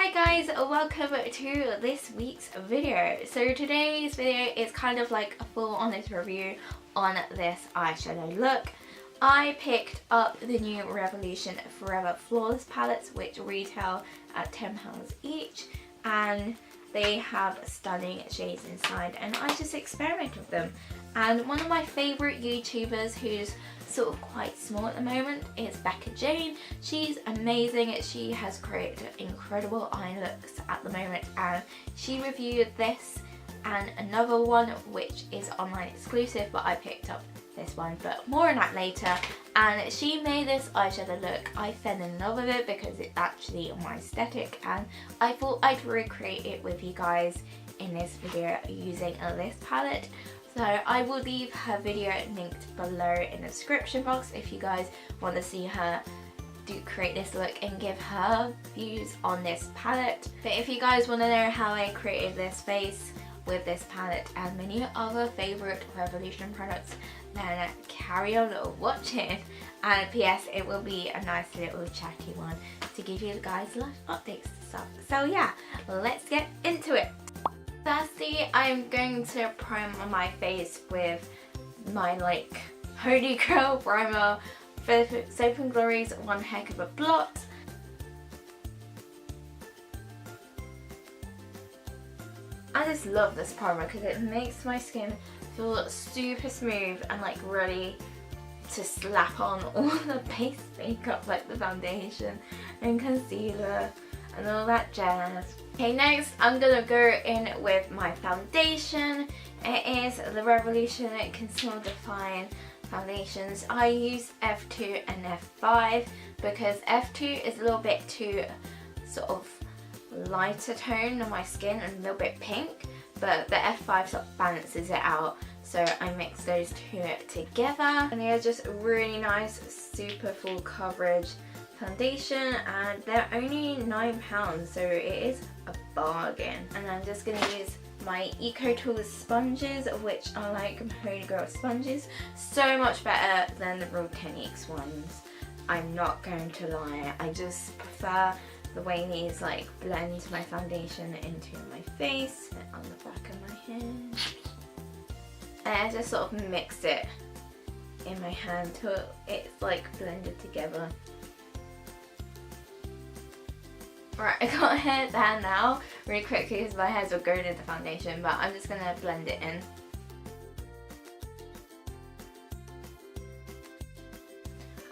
Hi guys, welcome to this week's video. So today's video is kind of like a full honest review on this eyeshadow look. I picked up the new Revolution Forever Flawless palettes, which retail at £10 each, and they have stunning shades inside, and I just experiment with them. And one of my favourite YouTubers who's sort of quite small at the moment is Becca Jayne. She's amazing. She has created incredible eye looks at the moment, and she reviewed this and another one which is online exclusive, but I picked up this one, but more on that later. And she made this eyeshadow look. I fell in love with it because it's actually my aesthetic, and I thought I'd recreate it with you guys in this video using this palette. So I will leave her video linked below in the description box if you guys want to see her create this look and give her views on this palette. But if you guys want to know how I created this face with this palette and many other favourite Revolution products, then carry on watching. And PS, it will be a nice little chatty one to give you guys live updates and stuff. So yeah, let's get into it. Firstly, I'm going to prime my face with my Holy Grail primer, Soap & Glory's One Heck of a Blot. I just love this primer because it makes my skin feel super smooth and ready to slap on all the base makeup like the foundation and concealer and all that jazz. Okay, next I'm gonna go in with my foundation. It is the Revolution Conceal Define foundations. I use F2 and F5 because F2 is a little bit too sort of lighter tone on my skin and a little bit pink, but the F5 sort of balances it out. So I mix those two together, and they're just really nice, super full coverage foundation, and they're only £9, so it is a bargain. And I'm just going to use my Eco Tools sponges, which are like Holy Grail sponges, so much better than the Real Techniques ones. I'm not going to lie, I just prefer the way these blend my foundation into my face and on the back of my hand. And I just sort of mix it in my hand till it's blended together. Right, I got hair down now really quickly because my hairs will go into the foundation, but I'm just going to blend it in.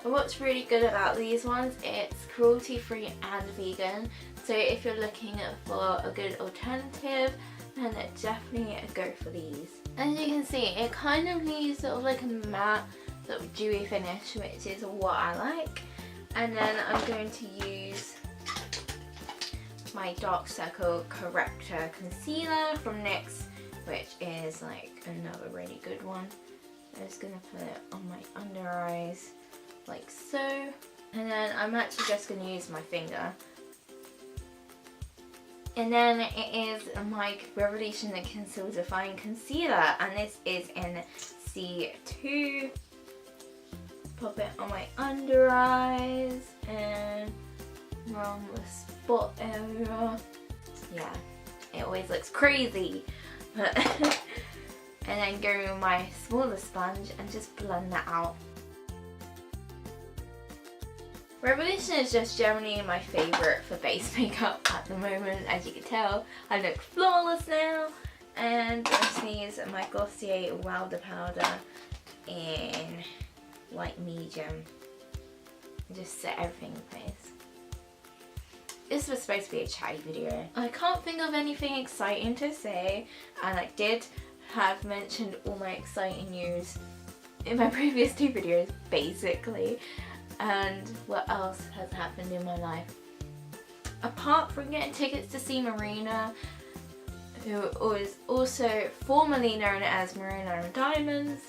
And what's really good about these ones, it's cruelty free and vegan, so if you're looking for a good alternative, then definitely go for these. As you can see, it kind of leaves sort of a matte, sort of dewy finish, which is what I like. And then I'm going to use my Dark Circle Corrector Concealer from NYX, which is another really good one. I'm just going to put it on my under eyes like so, and then I'm actually just going to use my finger. And then it is my Revolution Conceal Define Concealer, and this is in C2. Pop it on my under eyes and around the spot area. Yeah, it always looks crazy. And then go with my smaller sponge and just blend that out. Revolution is just generally my favourite for base makeup at the moment. As you can tell, I look flawless now. And I'm just going to use my Glossier Wilder powder in light medium and just set everything in place. This was supposed to be a chatty video. I can't think of anything exciting to say, and I did have mentioned all my exciting news in my previous two videos basically. And what else has happened in my life? Apart from getting tickets to see Marina, who is also formerly known as Marina and Diamonds,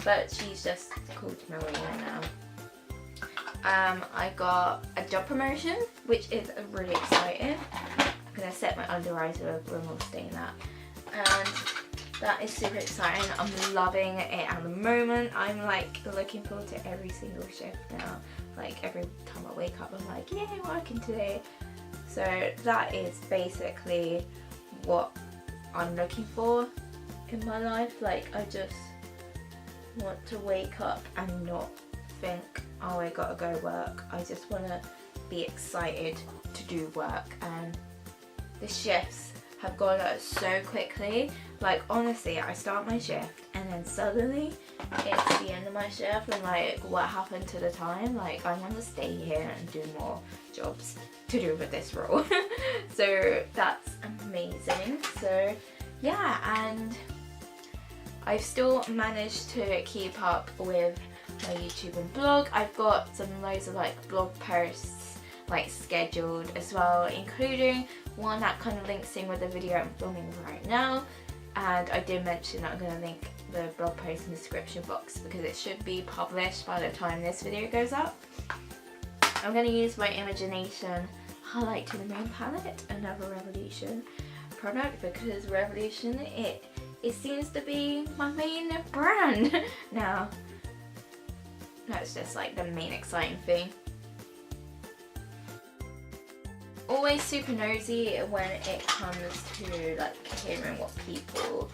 but she's just called Marina now. I got a job promotion, which is really exciting. I'm going to set my under eyes with a removal stain that. And that is super exciting. I'm loving it at the moment. I'm looking forward to every single shift now. Every time I wake up, I'm yay, working today. So that is basically what I'm looking for in my life. Like, I just want to wake up and not think, oh, I gotta go work. I just want to be excited to do work, and the shifts have gone so quickly. Like, honestly, I start my shift and then suddenly it's the end of my shift, and like, what happened to the time? Like, I want to stay here and do more jobs to do with this role. So that's amazing. So yeah, and I've still managed to keep up with my YouTube and blog. I've got loads of like blog posts like scheduled as well, including one that kind of links in with the video I'm filming right now. And I did mention that I'm going to link the blog post in the description box because it should be published by the time this video goes up. I'm going to use my Imagination Highlight to the Moon palette, another Revolution product, because Revolution, it seems to be my main brand now. That's just like the main exciting thing. Always super nosy when it comes to like hearing what people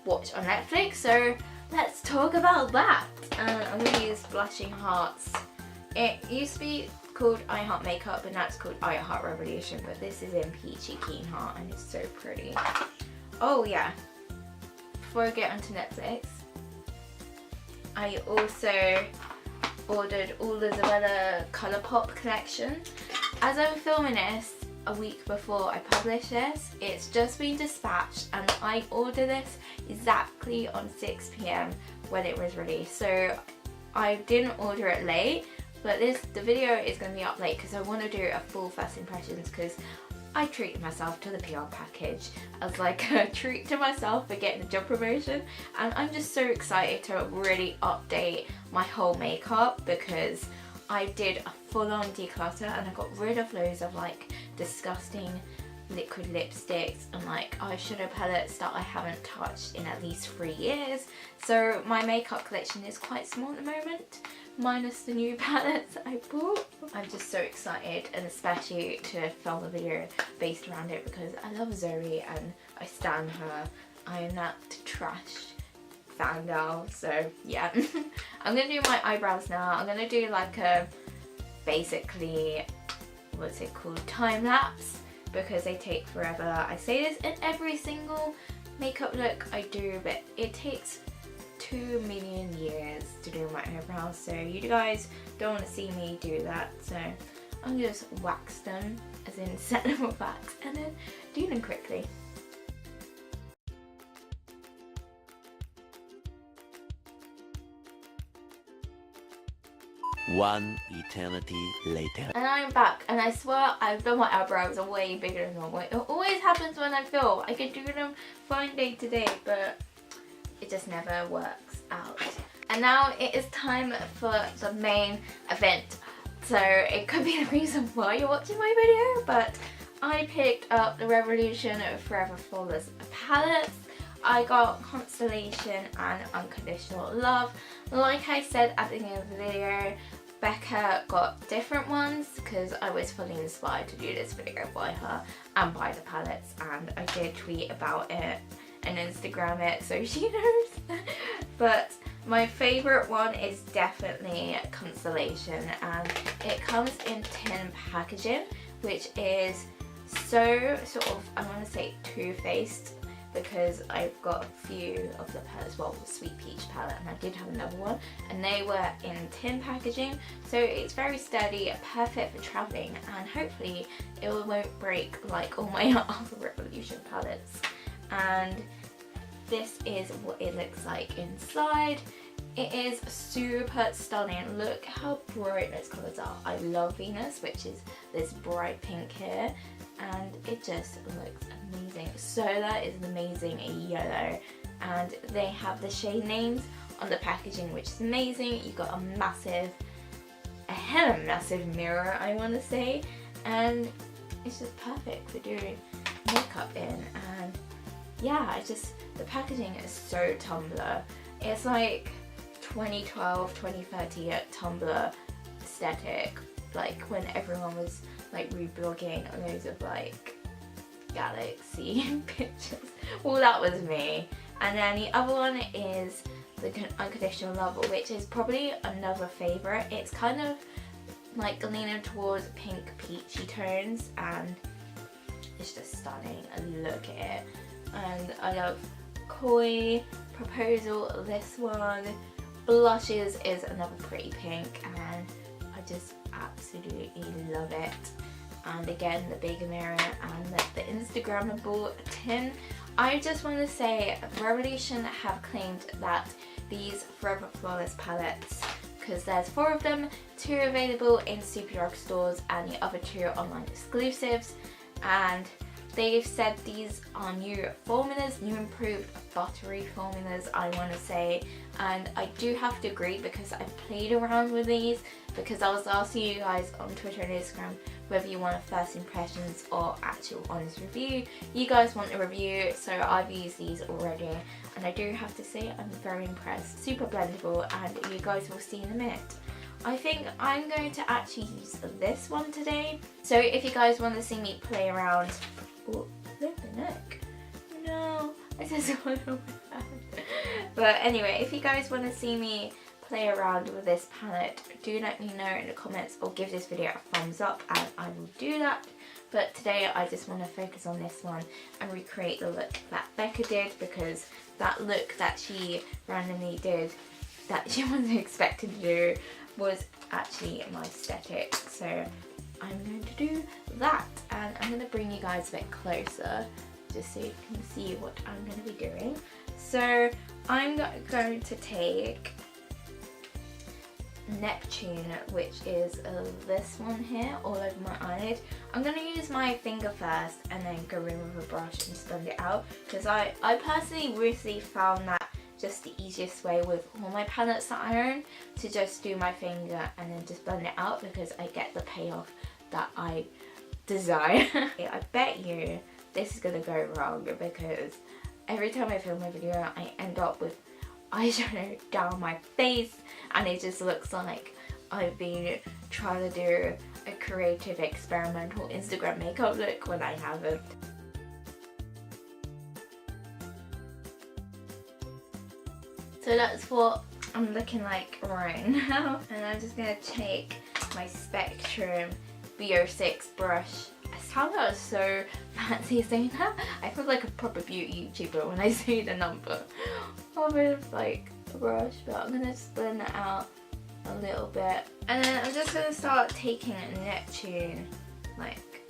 watch on Netflix, so let's talk about that. I'm going to use Blushing Hearts. It used to be called I Heart Makeup, and that's called I Heart Revolution, but this is in Peachy Keen Heart and it's so pretty. Oh yeah, before I get onto Netflix, I also ordered all the Isabella Colourpop collection. As I'm filming this a week before I publish this, it's just been dispatched, and I ordered this exactly on 6 PM when it was released. So I didn't order it late, but the video is going to be up late because I want to do a full first impressions, because I treated myself to the PR package as like a treat to myself for getting the job promotion, and I'm just so excited to really update my whole makeup because I did a full-on declutter and I got rid of loads of like disgusting liquid lipsticks and like eyeshadow palettes that I haven't touched in at least 3 years. So my makeup collection is quite small at the moment, minus the new palettes I bought. I'm just so excited, and especially to film a video based around it because I love Zoe and I stan her. I am that trash fangirl, so yeah. I'm gonna do my eyebrows now. I'm gonna do like a basically, what's it called, time lapse, because they take forever. I say this in every single makeup look I do, but it takes 2 million years to do my eyebrows, so you guys don't want to see me do that. So I'm gonna just wax them, as in set them with wax, and then do them quickly. One eternity later. And I'm back, and I swear I've done my eyebrows are way bigger than normal. It always happens when I film. I can do them fine day to day, but it just never works out. And now it is time for the main event. So it could be the reason why you're watching my video, but I picked up the Revolution Forever Flawless palettes. I got Constellation and Unconditional Love. Like I said at the beginning of the video, Becca got different ones because I was fully inspired to do this video by her and by the palettes, and I did tweet about it and Instagram it so she knows. But my favourite one is definitely Constellation, and it comes in tin packaging, which is so sort of, I want to say, two-faced, because I've got a few of the palettes, well, the Sweet Peach palette, and I did have another one, and they were in tin packaging, so it's very sturdy, perfect for travelling, and hopefully it won't break like all my other Revolution palettes. And this is what it looks like inside. It is super stunning. Look how bright those colours are. I love Venus, which is this bright pink here, and it just looks amazing. Solar is an amazing yellow, and they have the shade names on the packaging, which is amazing. You got a hella massive mirror, I want to say, and it's just perfect for doing makeup in. And yeah, the packaging is so Tumblr. It's like 2012, 2013 Tumblr aesthetic, like when everyone was like reblogging loads of like galaxy pictures. Well, that was me. And then the other one is the Unconditional Love, which is probably another favourite. It's kind of like leaning towards pink peachy tones, and it's just stunning. Look at it. And I love Koi, Proposal, this one. Blushes is another pretty pink, and I just absolutely love it. And again, the big mirror and the Instagrammable tin. I just want to say Revolution have claimed that these Forever Flawless palettes, because there's 4 of them, 2 available in Superdrug stores and the other 2 online exclusives, and they've said these are new formulas, new improved buttery formulas, I want to say. And I do have to agree, because I've played around with these, because I was asking you guys on Twitter and Instagram whether you want a first impressions or actual honest review. You guys want a review, so I've used these already, and I do have to say I'm very impressed. Super blendable, and you guys will see in a minute. I think I'm going to actually use this one today. So if you guys want to see me play around, oh, look at the neck. No, I just want to. But anyway, if you guys want to see me play around with this palette, do let me know in the comments, or give this video a thumbs up and I will do that. But today I just want to focus on this one and recreate the look that Becca did, because that look that she randomly did that she wasn't expecting to do was actually my aesthetic. So I'm going to do that, and I'm going to bring you guys a bit closer just so you can see what I'm going to be doing. So I'm going to take Neptune, which is this one here, all over my eyelid. I'm going to use my finger first and then go in with a brush and blend it out, because I personally recently found that just the easiest way with all my palettes that I own, to just do my finger and then just blend it out, because I get the payoff that I desire. I bet you this is going to go wrong, because every time I film a video I end up with eyeshadow down my face, and it just looks like I've been trying to do a creative experimental Instagram makeup look when I haven't. So that's what I'm looking like right now, and I'm just going to take my Spectrum B06 brush. I sound like so fancy saying that. I feel like a proper beauty YouTuber when I say the number of it, like a brush, but I'm going to just blend that out a little bit. And then I'm just going to start taking Neptune like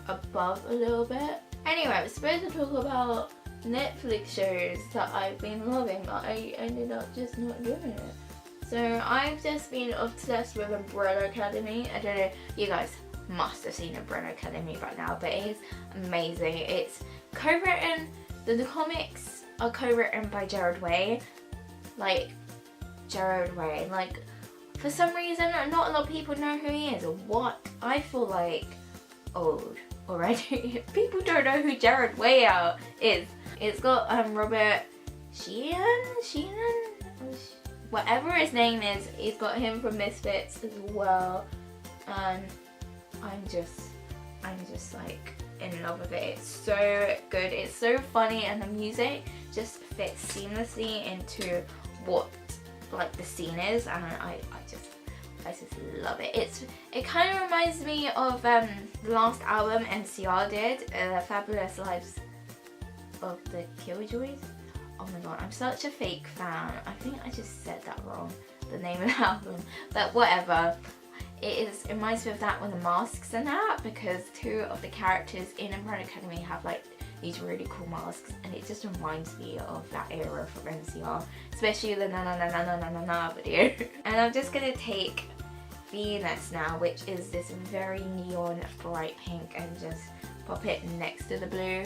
above a little bit. Anyway, I was supposed to talk about Netflix shows that I've been loving, but I ended up just not doing it. So I've just been obsessed with Umbrella Academy. I don't know, you guys must have seen Umbrella Academy by now, but it is amazing. It's co-written, the comics are co-written by Gerard Way. Like, Gerard Way, like, for some reason not a lot of people know who he is. What? I feel like old already. People don't know who Gerard Way is. It's got Robert Sheehan, whatever his name is. He's got him from Misfits as well, and I'm just like in love with it. It's so good, it's so funny, and the music just fits seamlessly into what like the scene is, and I just love it. It kind of reminds me of the last album NCR did, Fabulous Lives of the Killjoys. Oh my god, I'm such a fake fan. I think I just said that wrong, the name of the album, but whatever. It reminds me of that with the masks and that, because 2 of the characters in Umbrella Academy have like these really cool masks, and it just reminds me of that era from NCR, especially the na na na na na na na na video. And I'm just gonna take Venus now, which is this very neon bright pink, and just pop it next to the blue.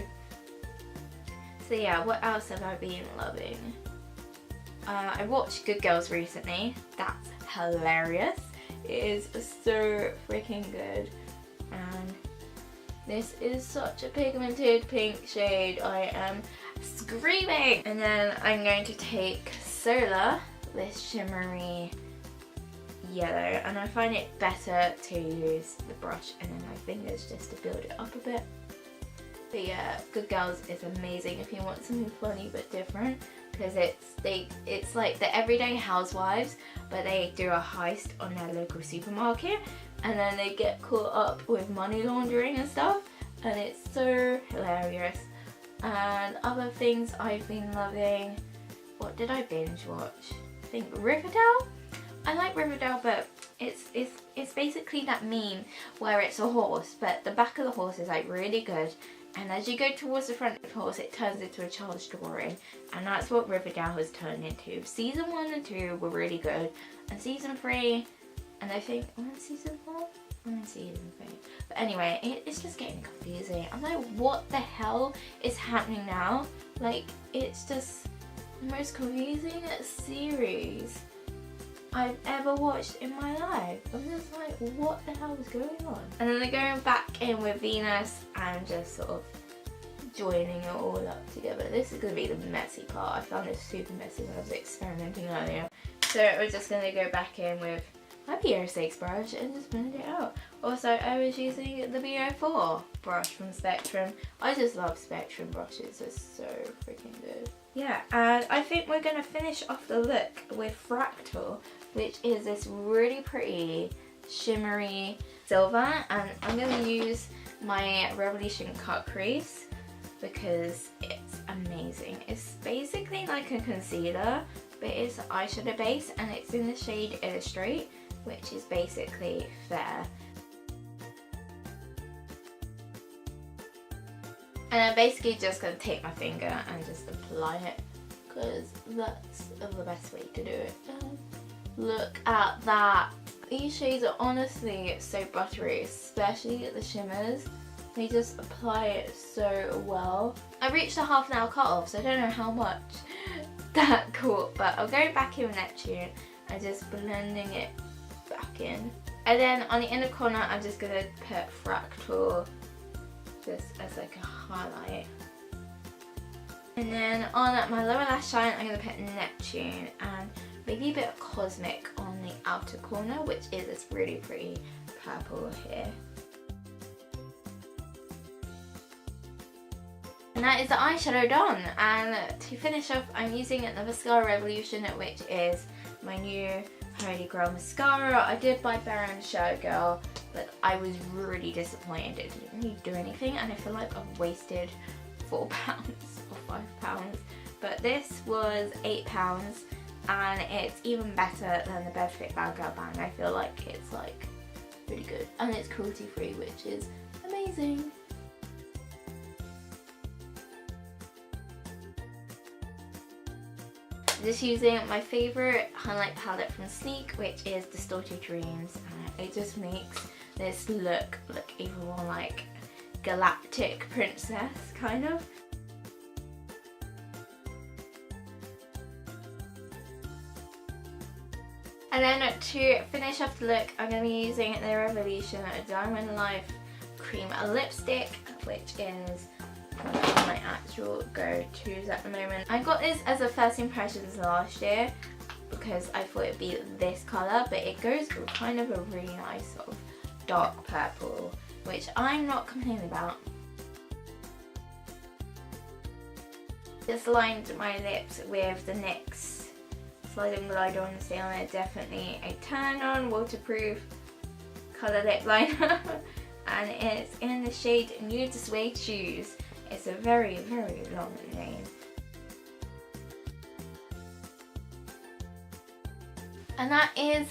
So yeah, what else have I been loving? I watched Good Girls recently. That's hilarious. It is so freaking good, and this is such a pigmented pink shade. I am screaming. And then I'm going to take Solar, this shimmery yellow, and I find it better to use the brush and then my fingers just to build it up a bit. But yeah, Good Girls is amazing if you want something funny but different, because it's like the everyday housewives, but they do a heist on their local supermarket and then they get caught up with money laundering and stuff, and it's so hilarious. And other things I've been loving, what did I binge watch? I think Riverdale? I like Riverdale, but it's basically that meme where it's a horse, but the back of the horse is like really good, and as you go towards the front of the horse it turns into a child's drawing, and that's what Riverdale has turned into. Season 1 and 2 were really good, and season 3, and I think, season 4? Season 3. But anyway, it's just getting confusing. I'm like, what the hell is happening now? Like, it's just the most confusing series I've ever watched in my life. I'm just like, what the hell is going on? And then they're going back in with Venus and just sort of joining it all up together. This is going to be the messy part. I found it super messy when I was experimenting earlier. So we're just going to go back in with my BO6 brush and just blend it out. Also, I was using the BO4 brush from Spectrum. I just love Spectrum brushes, it's so freaking good. Yeah, and I think we're going to finish off the look with Fractal, which is this really pretty shimmery silver, and I'm going to use my Revolution cut crease because it's amazing. It's basically like a concealer, but it's an eyeshadow base, and it's in the shade Illustrate, which is basically fair. And I'm basically just going to take my finger and just apply it, because that's the best way to do it. Look at that. These shades are honestly so buttery, especially the shimmers. They just apply it so well. I reached a half an hour cut off, so I don't know how much that caught, but I'll go back in with Neptune and just blending it back in. And then on the inner corner I'm just going to put Fractal just as like a highlight. And then on my lower lash line I'm going to put Neptune and maybe a bit of Cosmic on the outer corner, which is this really pretty purple here. And that is the eyeshadow done, and to finish off I'm using the Mascara Revolution, which is my new Holy Grail mascara. I did buy Bare and Show Girl, but I was really disappointed. It didn't really do anything, and I feel like I've wasted £4 or £5. But this was £8, and it's even better than the Benefit Bad Girl Bang. I feel like it's like really good, and it's cruelty free, which is amazing. Just using my favourite highlight palette from Sneak, which is Distorted Dreams, and it just makes this look even more like galactic princess kind of. And then to finish off the look I'm going to be using the Revolution Diamond Life Cream Lipstick, which is one of my actual go-tos at the moment. I got this as a first impressions last year because I thought it'd be this colour, but it goes with kind of a really nice sort of dark purple, which I'm not complaining about. Just lined my lips with the NYX Slide and Glide On Stay On It. Definitely a turn on, waterproof colour lip liner. And it's in the shade Nude Suede Shoes. It's a very, very long name. And that is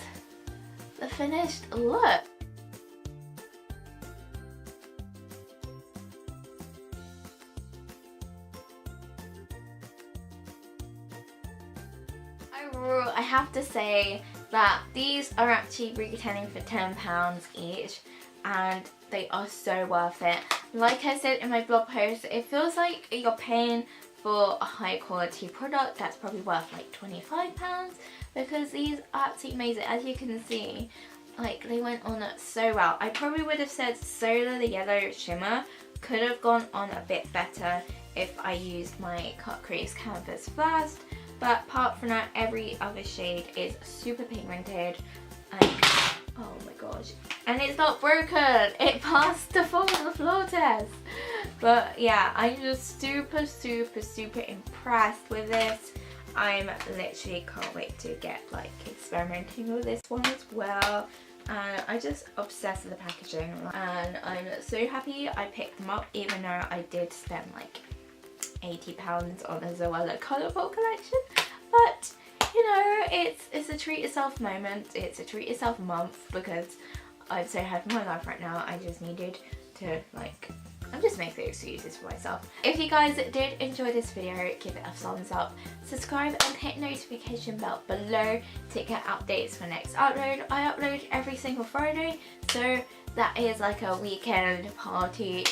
the finished look. Overall, I have to say that these are actually retailing for £10 each, and they are so worth it. Like I said in my blog post, it feels like you're paying for a high quality product that's probably worth like £25, because these are absolutely amazing. As you can see, like they went on so well. I probably would have said Solar, the yellow shimmer, could have gone on a bit better if I used my cut crease canvas first, but apart from that every other shade is super pigmented Like, oh my gosh. And it's not broken. It passed the fall on the floor test. But yeah, I'm just super impressed with this. I'm literally can't wait to get like experimenting with this one as well. And I'm just obsessed with the packaging, and I'm so happy I picked them up, even though I did spend like £80 on a Zoella colourful collection. But you know, it's a treat yourself moment, it's a treat yourself month, because I'm so happy with my life right now. I just needed to like, I'm just making excuses for myself. If you guys did enjoy this video, give it a thumbs up, subscribe and hit notification bell below to get updates for next upload. I upload every single Friday, so that is like a weekend party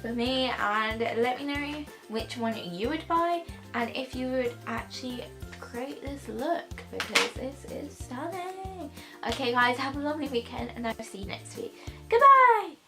for me. And let me know which one you would buy and if you would actually create this look, because this is stunning. Okay guys, have a lovely weekend and I'll see you next week. Goodbye!